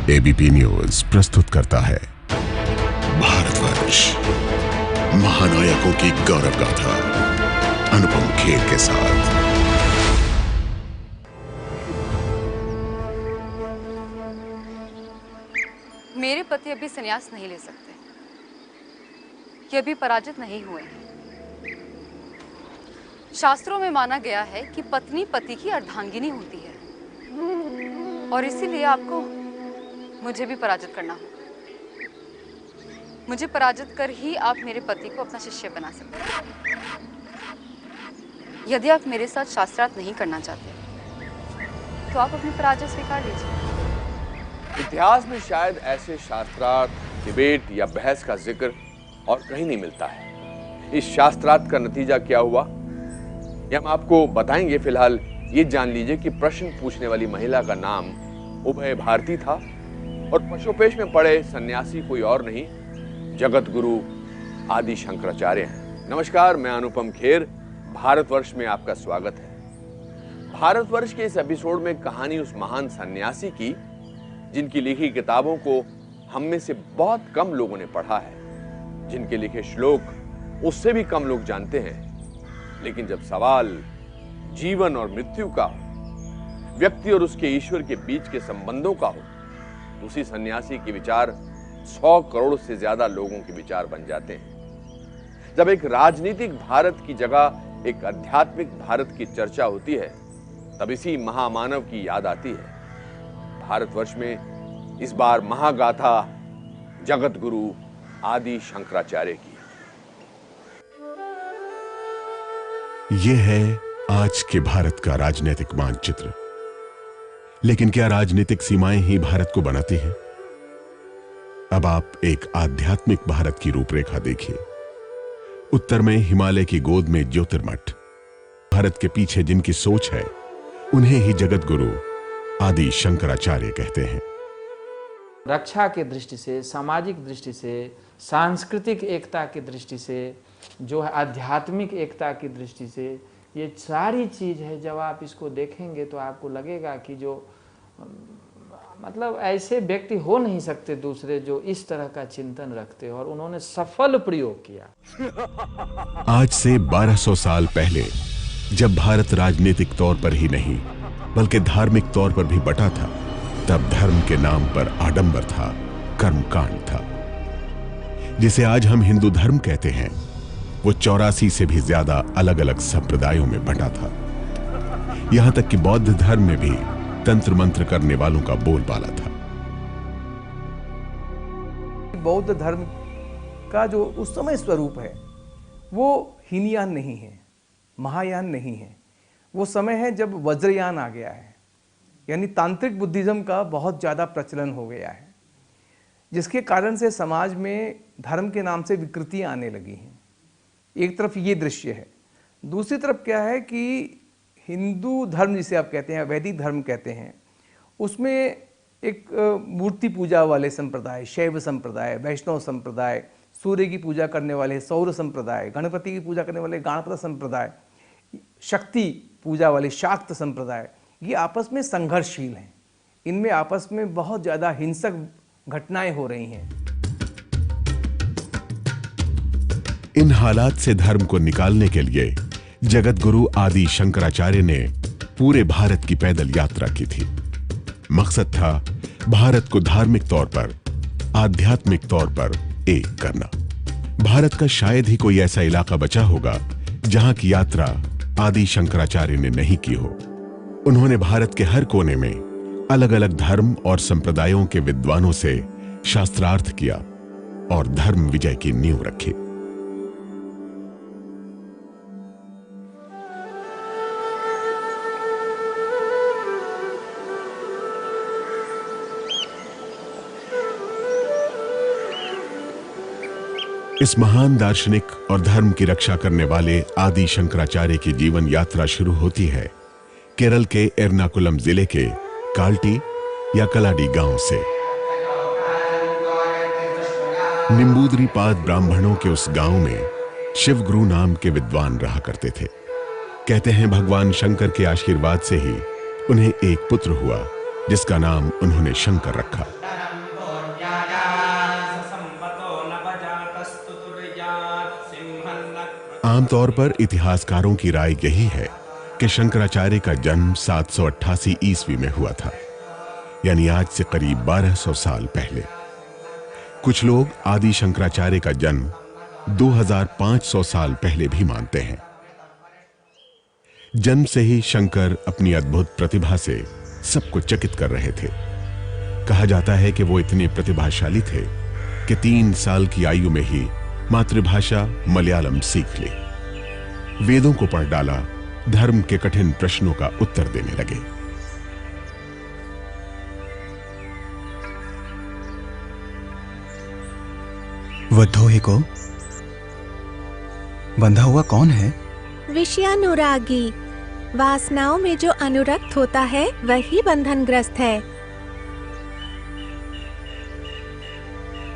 ABP news प्रस्तुत करता है भारतवर्ष, महानायकों की गौरव गाथा अनुपम खेर के साथ। मेरे पति अभी संन्यास नहीं ले सकते, ये अभी पराजित नहीं हुए हैं। शास्त्रों में माना गया है कि पत्नी पति की अर्धांगिनी होती है और इसीलिए आपको मुझे भी पराजित करना होगा। मुझे पराजित कर ही आप मेरे पति को अपना शिष्य बना सकते हैं। यदि आप मेरे साथ शास्त्रार्थ नहीं करना चाहते तो आप अपनी पराजय स्वीकार लीजिए। इतिहास में शायद ऐसे शास्त्रार्थ, डिबेट या बहस का जिक्र और कहीं नहीं मिलता है। इस शास्त्रार्थ का नतीजा क्या हुआ ये हम आपको बताएंगे। फिलहाल ये जान लीजिए कि प्रश्न पूछने वाली महिला का नाम उभय भारती था और पशुपेश में पड़े सन्यासी कोई और नहीं, जगत गुरु आदि शंकराचार्य हैं। नमस्कार, मैं अनुपम खेर, भारतवर्ष में आपका स्वागत है। भारतवर्ष के इस एपिसोड में कहानी उस महान सन्यासी की जिनकी लिखी किताबों को हम में से बहुत कम लोगों ने पढ़ा है, जिनके लिखे श्लोक उससे भी कम लोग जानते हैं। लेकिन जब सवाल जीवन और मृत्यु का हो, व्यक्ति और उसके ईश्वर के बीच के संबंधों का हो, तो उसी सन्यासी के विचार 100 करोड़ से ज्यादा लोगों के विचार बन जाते हैं। जब एक राजनीतिक भारत की जगह एक आध्यात्मिक भारत की चर्चा होती है, तब इसी महामानव की याद आती है। भारतवर्ष में इस बार महागाथा जगत गुरु आदि शंकराचार्य की। यह है आज के भारत का राजनीतिक मानचित्र। लेकिन क्या राजनीतिक सीमाएं ही भारत को बनाती हैं? अब आप एक आध्यात्मिक भारत की रूपरेखा देखिए। उत्तर में हिमालय की गोद में ज्योतिर्मठ, भारत के पीछे जिनकी सोच है उन्हें ही जगत गुरु आदि शंकराचार्य कहते हैं। रक्षा की दृष्टि से, सामाजिक दृष्टि से, सांस्कृतिक एकता की दृष्टि से, जो है आध्यात्मिक एकता की दृष्टि से, ये सारी चीज है। जब आप इसको देखेंगे तो आपको लगेगा कि जो मतलब ऐसे व्यक्ति हो नहीं सकते दूसरे जो इस तरह का चिंतन रखते और उन्होंने सफल प्रयोग किया। आज से 1200 साल पहले जब भारत राजनीतिक तौर पर ही नहीं बल्कि धार्मिक तौर पर भी बटा था, तब धर्म के नाम पर आडंबर था, कर्मकांड था। जिसे आज हम हिंदू धर्म कहते हैं, वो 84 से भी ज्यादा अलग अलग संप्रदायों में बटा था। यहां तक कि बौद्ध धर्म में भी तंत्र मंत्र करने वालों का बोलबाला था। बौद्ध धर्म का जो उस समय स्वरूप है वो हीनयान नहीं है, महायान नहीं है। वो समय है जब वज्रयान आ गया है, यानी तांत्रिक बुद्धिज्म का बहुत ज़्यादा प्रचलन हो गया है, जिसके कारण से समाज में धर्म के नाम से विकृतियाँ आने लगी हैं। एक तरफ ये दृश्य है, दूसरी तरफ क्या है कि हिंदू धर्म जिसे आप कहते हैं, वैदिक धर्म कहते हैं, उसमें एक मूर्ति पूजा वाले संप्रदाय, शैव संप्रदाय, वैष्णव संप्रदाय, सूर्य की पूजा करने वाले सौर संप्रदाय, गणपति की पूजा करने वाले गणपत संप्रदाय, शक्ति पूजा वाले शाक्त संप्रदाय, ये आपस में संघर्षशील हैं। इनमें आपस में बहुत ज़्यादा हिंसक घटनाएं हो रही हैं। इन हालात से धर्म को निकालने के लिए जगत गुरु आदि शंकराचार्य ने पूरे भारत की पैदल यात्रा की थी। मकसद था भारत को धार्मिक तौर पर, आध्यात्मिक तौर पर एक करना। भारत का शायद ही कोई ऐसा इलाका बचा होगा जहां की यात्रा आदि शंकराचार्य ने नहीं की हो। उन्होंने भारत के हर कोने में अलग अलग धर्म और संप्रदायों के विद्वानों से शास्त्रार्थ किया और धर्म विजय की नींव रखी। इस महान दार्शनिक और धर्म की रक्षा करने वाले आदि शंकराचार्य की जीवन यात्रा शुरू होती है केरल के एर्नाकुलम जिले के काल्टी या कलाडी गांव से। निम्बूद्रिपाद ब्राह्मणों के उस गांव में शिवगुरु नाम के विद्वान रहा करते थे। कहते हैं भगवान शंकर के आशीर्वाद से ही उन्हें एक पुत्र हुआ जिसका नाम उन्होंने शंकर रखा। आमतौर पर इतिहासकारों की राय यही है कि शंकराचार्य का जन्म 788 ईस्वी में हुआ था, यानी आज से करीब 1200 साल पहले। कुछ लोग आदि शंकराचार्य का जन्म 2500 साल पहले भी मानते हैं। जन्म से ही शंकर अपनी अद्भुत प्रतिभा से सबको चकित कर रहे थे। कहा जाता है कि वो इतने प्रतिभाशाली थे कि 3 साल की आयु में ही मातृभाषा मलयालम सीख ली, वेदों को पढ़ डाला, धर्म के कठिन प्रश्नों का उत्तर देने लगे। वधोही को बंधा हुआ कौन है? विषयानुरागी। वासनाओं में जो अनुरक्त होता है वही बंधनग्रस्त है।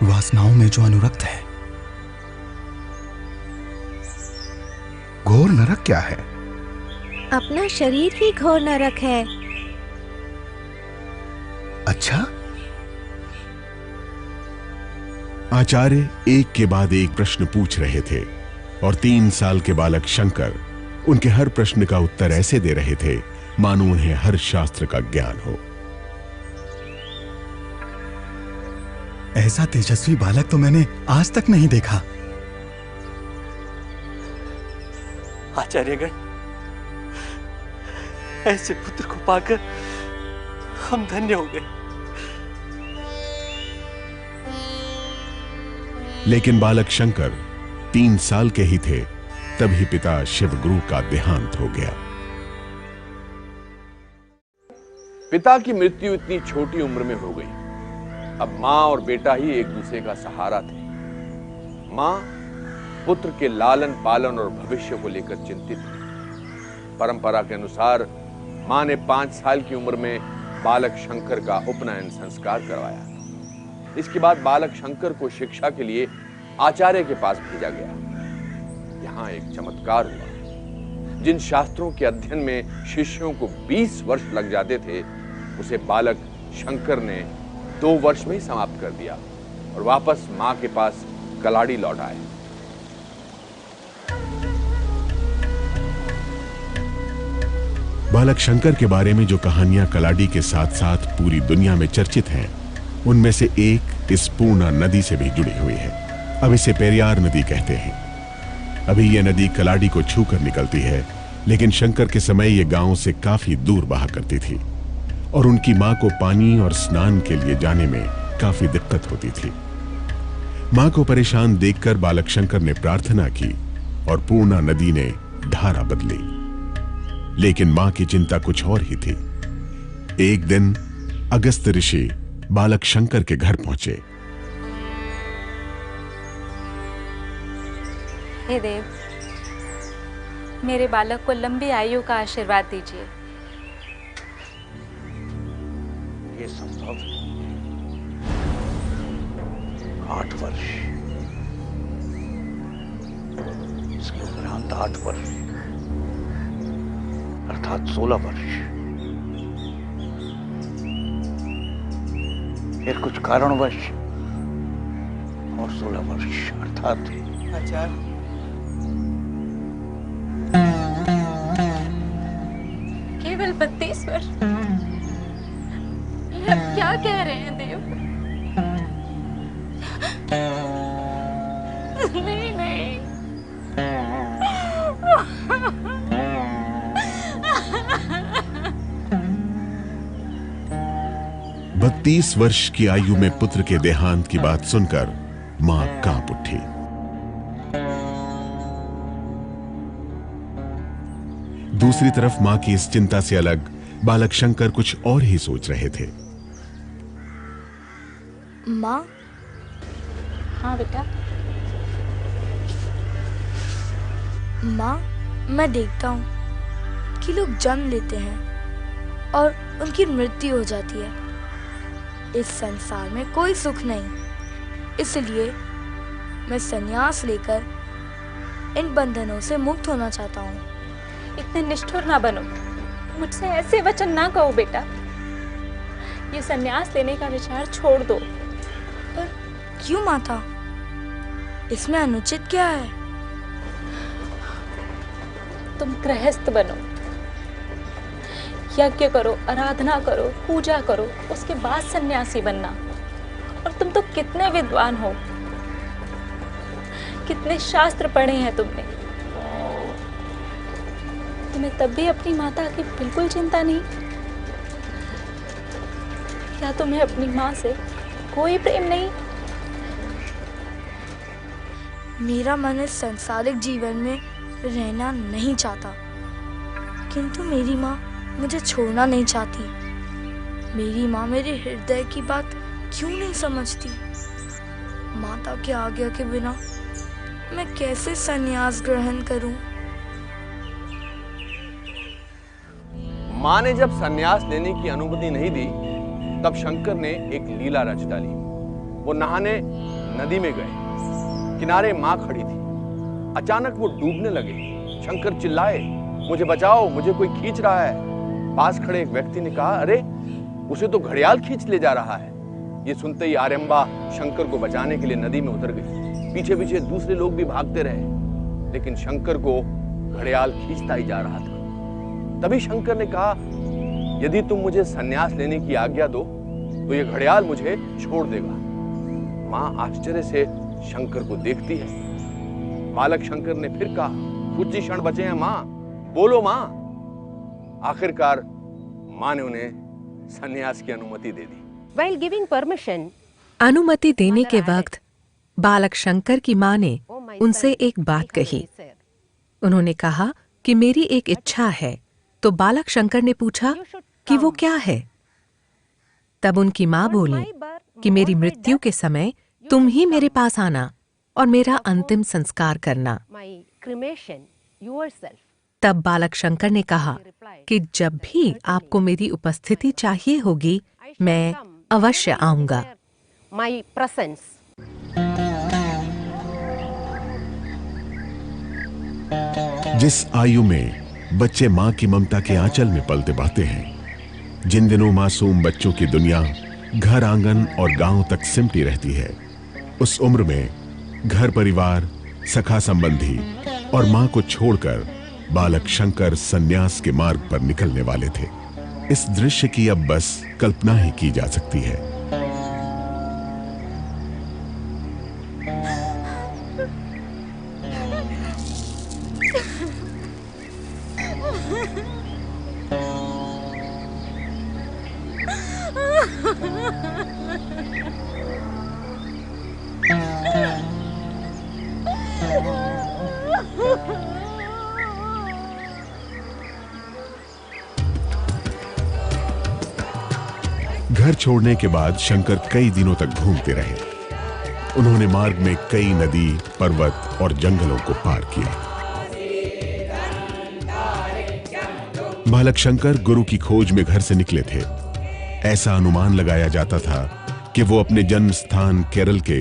वासनाओं में जो अनुरक्त है। घोर नरक क्या है? अपना शरीर ही घोर नरक है। अच्छा। आचार्य एक के बाद एक प्रश्न पूछ रहे थे और 3 साल के बालक शंकर उनके हर प्रश्न का उत्तर ऐसे दे रहे थे मानो उन्हें हर शास्त्र का ज्ञान हो। ऐसा तेजस्वी बालक तो मैंने आज तक नहीं देखा। आचार्यगण, ऐसे पुत्र को पाकर हम धन्य हो गए। लेकिन बालक शंकर 3 साल के ही थे तभी पिता शिवगुरु का देहांत हो गया। पिता की मृत्यु इतनी छोटी उम्र में हो गई। अब मां और बेटा ही एक दूसरे का सहारा थे। मां पुत्र के लालन पालन और भविष्य को लेकर चिंतित थी। परंपरा के अनुसार मां ने 5 साल की उम्र में बालक शंकर का उपनयन संस्कार करवाया। इसके बाद बालक शंकर को शिक्षा के लिए आचार्य के पास भेजा गया। यहां एक चमत्कार हुआ। जिन शास्त्रों के अध्ययन में शिष्यों को 20 वर्ष लग जाते थे, उसे बालक शंकर ने 2 वर्ष में ही समाप्त कर दिया और वापस मां के पास कलाड़ी लौट आए। बालक शंकर के बारे में जो कहानियां कलाड़ी के साथ साथ पूरी दुनिया में चर्चित हैं, उनमें से एक इस पूर्णा नदी से भी जुड़ी हुई है। अब इसे पेरियार नदी कहते हैं। अभी यह नदी कलाड़ी को छूकर निकलती है, लेकिन शंकर के समय यह गांव से काफी दूर बहा करती थी और उनकी मां को पानी और स्नान के लिए जाने में काफी दिक्कत होती थी। मां को परेशान देखकर बालक शंकर ने प्रार्थना की और पूर्णा नदी ने धारा बदली। लेकिन मां की चिंता कुछ और ही थी। एक दिन अगस्त ऋषि बालक शंकर के घर पहुंचे। हे देव, मेरे बालक को लंबी आयु का आशीर्वाद दीजिए। ये संभव है। 8 वर्ष, इसके उपरांत 8 वर्ष अर्थात 16 वर्ष, फिर कुछ कारणवश और 16 वर्ष अर्थात आचार्य, केवल 32 वर्ष। ये आप क्या कह रहे हैं देव? नहीं नहीं, 32 वर्ष की आयु में पुत्र के देहांत की बात सुनकर मां कांप उठी। दूसरी तरफ मां की इस चिंता से अलग बालक शंकर कुछ और ही सोच रहे थे। माँ। हाँ बेटा। माँ, मैं देखता हूँ कि लोग जन्म लेते हैं और उनकी मृत्यु हो जाती है। इस संसार में कोई सुख नहीं, इसलिए मैं संन्यास लेकर इन बंधनों से मुक्त होना चाहता हूँ। इतने निष्ठुर ना बनो, मुझसे ऐसे वचन ना कहो बेटा। ये संन्यास लेने का विचार छोड़ दो। पर क्यों माता? इसमें अनुचित क्या है? तुम गृहस्थ बनो, यज्ञ करो, आराधना करो, पूजा करो, उसके बाद सन्यासी बनना। और तुम तो कितने विद्वान हो, कितने शास्त्र पढ़े हैं तुमने, तुम्हें तब भी अपनी माता की बिल्कुल चिंता नहीं? क्या तुम्हें अपनी माँ से कोई प्रेम नहीं? मेरा मन इस सांसारिक जीवन में रहना नहीं चाहता, किंतु मेरी माँ मुझे छोड़ना नहीं चाहती। मेरी माँ मेरे हृदय की बात क्यों नहीं समझती? माता की आज्ञा के बिना मैं कैसे संन्यास ग्रहण करूं? माँ ने जब संन्यास लेने की अनुमति नहीं दी, तब शंकर ने एक लीला रच डाली। वो नहाने नदी में गए, किनारे माँ खड़ी थी। अचानक वो डूबने लगे। शंकर चिल्लाए, मुझे बचाओ, मुझे कोई खींच रहा है। पास खड़े एक व्यक्ति ने कहा, अरे उसे तो घड़ियाल खींच ले जा रहा है। ये सुनते ही आर्यम्बा शंकर को बचाने के लिए नदी में उतर गई। पीछे पीछे दूसरे लोग भी भागते रहे, लेकिन शंकर को घड़ियाल खींचता ही जा रहा था। तभी शंकर ने कहा, यदि तुम मुझे संन्यास लेने की आज्ञा दो तो ये घड़ियाल मुझे छोड़ देगा। माँ आश्चर्य से शंकर को देखती है। बालक शंकर ने फिर कहा, कुछ ही क्षण बचे हैं माँ, बोलो माँ। आखिरकार माँ ने उन्हें संन्यास की अनुमति दे दी। While giving permission, अनुमति देने के वक्त बालक शंकर की माँ ने उनसे एक बात कही। उन्होंने कहा कि मेरी एक इच्छा है। तो बालक शंकर ने पूछा कि वो क्या है? तब उनकी माँ बोली कि मेरी मृत्यु के समय तुम ही मेरे पास आना और मेरा अंतिम संस्कार करना। तब बालक शंकर ने कहा कि जब भी आपको मेरी उपस्थिति चाहिए होगी, मैं अवश्य आऊंगा। जिस आयु में बच्चे मां की ममता के आंचल में पलते बढ़ते हैं, जिन दिनों मासूम बच्चों की दुनिया घर आंगन और गांव तक सिमटी रहती है, उस उम्र में घर परिवार, सखा संबंधी और मां को छोड़कर बालक शंकर संन्यास के मार्ग पर निकलने वाले थे। इस दृश्य की अब बस कल्पना ही की जा सकती है। घर छोड़ने के बाद शंकर कई दिनों तक घूमते रहे। उन्होंने मार्ग में कई नदी, पर्वत और जंगलों को पार किया। बालक शंकर गुरु की खोज में घर से निकले थे। ऐसा अनुमान लगाया जाता था कि वो अपने जन्म स्थान केरल के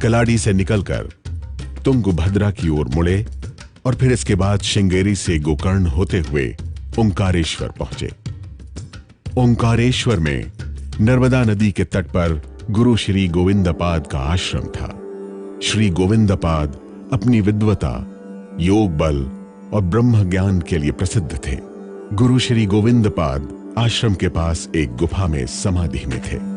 कलाडी से निकलकर तुंगभद्रा की ओर मुड़े और फिर इसके बाद श्रृंगेरी से गोकर्ण होते हुए ओंकारेश्वर पहुंचे। ओंकारेश्वर में नर्मदा नदी के तट पर गुरु श्री गोविंदपाद का आश्रम था। श्री गोविंदपाद अपनी विद्वता, योग बल और ब्रह्म ज्ञान के लिए प्रसिद्ध थे। गुरु श्री गोविंदपाद आश्रम के पास एक गुफा में समाधि में थे।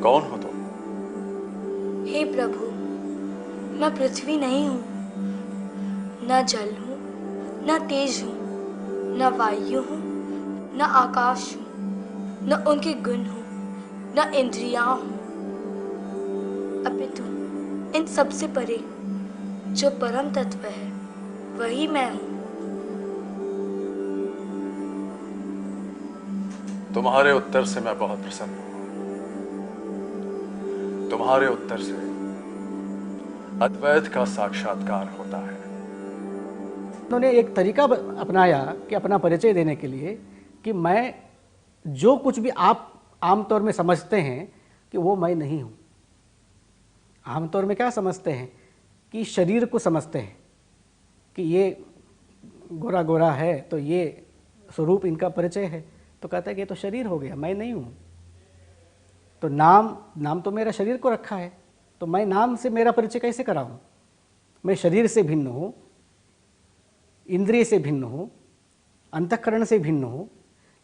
कौन हो तुम? हे प्रभु, मैं पृथ्वी नहीं हूँ, न जल हूँ, न तेज हूँ, न वायु हूँ, न आकाश हूँ, न उनके गुण हूँ, न इंद्रियां हूँ, अपितु इन सबसे परे जो परम तत्व है वही मैं हूँ। तुम्हारे उत्तर से मैं बहुत प्रसन्न हूँ। तुम्हारे उत्तर से अद्वैत का साक्षात्कार होता है। उन्होंने एक तरीका अपनाया कि अपना परिचय देने के लिए कि मैं जो कुछ भी आप आमतौर में समझते हैं कि वो मैं नहीं हूँ। आमतौर में क्या समझते हैं कि शरीर को समझते हैं कि ये गोरा गोरा है तो ये स्वरूप इनका परिचय है, तो कहता है कि ये तो शरीर हो गया, मैं नहीं हूँ। तो नाम तो मेरा शरीर को रखा है, तो मैं नाम से मेरा परिचय कैसे कराऊँ? मैं शरीर से भिन्न हूँ, इंद्रिय से भिन्न हूँ, अंतःकरण से भिन्न हूँ।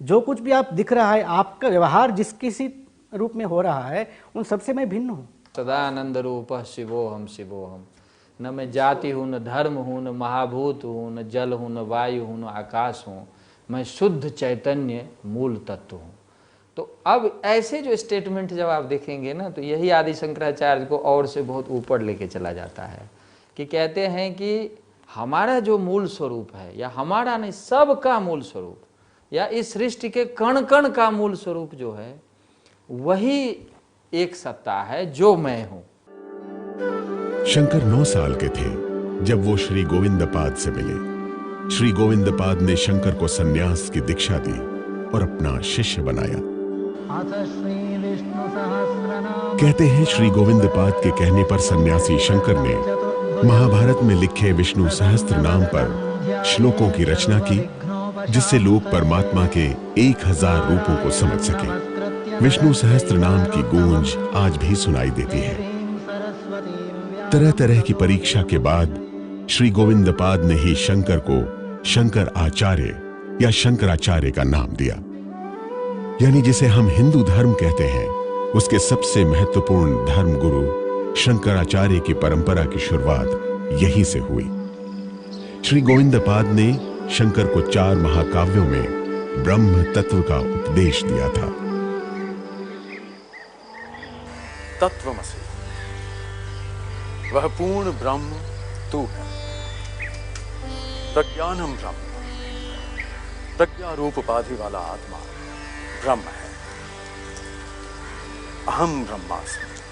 जो कुछ भी आप दिख रहा है, आपका व्यवहार जिस किसी रूप में हो रहा है, उन सबसे मैं भिन्न हूँ। सदानंद रूप शिवोहम शिवोहम। न मैं जाति हूँ, न धर्म हूँ, न महाभूत हूँ, न जल हूँ, न वायु हूँ, न आकाश हूँ। मैं शुद्ध चैतन्य मूल तत्व हूँ। तो अब ऐसे जो स्टेटमेंट जब आप देखेंगे ना, तो यही आदि शंकराचार्य को और से बहुत ऊपर लेके चला जाता है कि कहते हैं कि हमारा जो मूल स्वरूप है, या हमारा नहीं सबका मूल स्वरूप, या इस सृष्टि के कण कण का मूल स्वरूप जो है, वही एक सत्ता है जो मैं हूं। शंकर 9 साल के थे जब वो श्री गोविंदपाद से मिले। श्री गोविंदपाद ने शंकर को सन्यास की दीक्षा दी और अपना शिष्य बनाया। कहते हैं श्री गोविंदपाद के कहने पर सन्यासी शंकर ने महाभारत में लिखे विष्णु सहस्त्र नाम पर श्लोकों की रचना की, जिससे लोग परमात्मा के 1000 रूपों को समझ सके। विष्णु सहस्त्र नाम की गूंज आज भी सुनाई देती है। तरह तरह की परीक्षा के बाद श्री गोविंदपाद ने ही शंकर को शंकर आचार्य या शंकराचार्य का नाम दिया। यानी जिसे हम हिंदू धर्म कहते हैं, उसके सबसे महत्वपूर्ण धर्म गुरु शंकराचार्य की परंपरा की शुरुआत यहीं से हुई। श्री गोविंदपाद ने शंकर को 4 महाकाव्यों में ब्रह्म तत्व का उपदेश दिया था। तत्वमसि, वह पूर्ण ब्रह्म तू है। प्रज्ञानम ब्रह्म, प्रज्ञा रूप उपाधि वाला आत्मा ब्रह्म है। अहम ब्रह्मास्मि,